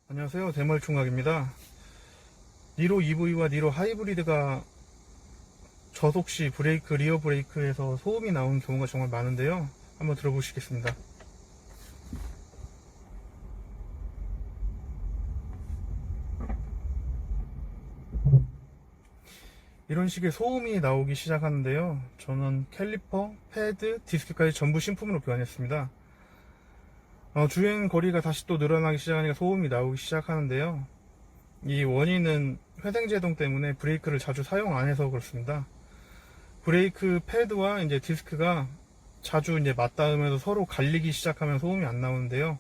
안녕하세요. 대멀총각입니다. 니로 EV와 니로 하이브리드가 저속 시 브레이크, 리어 브레이크에서 소음이 나오는 경우가 정말 많은데요. 한번 들어보시겠습니다. 이런 식의 소음이 나오기 시작하는데요. 저는 캘리퍼, 패드, 디스크까지 전부 신품으로 교환했습니다. 주행 거리가 다시 또 늘어나기 시작하니까 소음이 나오기 시작하는데요. 이 원인은 회생제동 때문에 브레이크를 자주 사용 안 해서 그렇습니다. 브레이크 패드와 이제 디스크가 자주 이제 맞닿으면서 서로 갈리기 시작하면 소음이 안 나오는데요.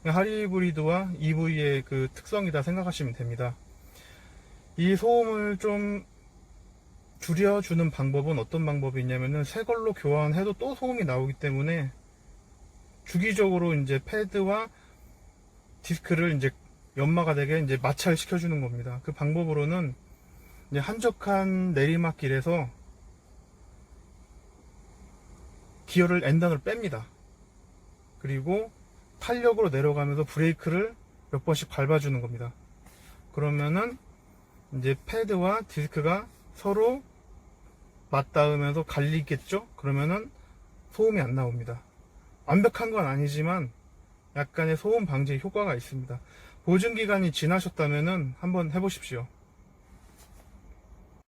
하이브리드와 EV의 그 특성이다 생각하시면 됩니다. 이 소음을 좀 줄여주는 방법은 어떤 방법이 있냐면은 새 걸로 교환해도 또 소음이 나오기 때문에 주기적으로 이제 패드와 디스크를 이제 연마가 되게 이제 마찰시켜 주는 겁니다. 그 방법으로는 이제 한적한 내리막길에서 기어를 N단으로 뺍니다. 그리고 탄력으로 내려가면서 브레이크를 몇 번씩 밟아주는 겁니다. 그러면은 이제 패드와 디스크가 서로 맞닿으면서 갈리겠죠? 그러면은 소음이 안 나옵니다. 완벽한 건 아니지만 약간의 소음 방지 효과가 있습니다. 보증기간이 지나셨다면은 한번 해보십시오.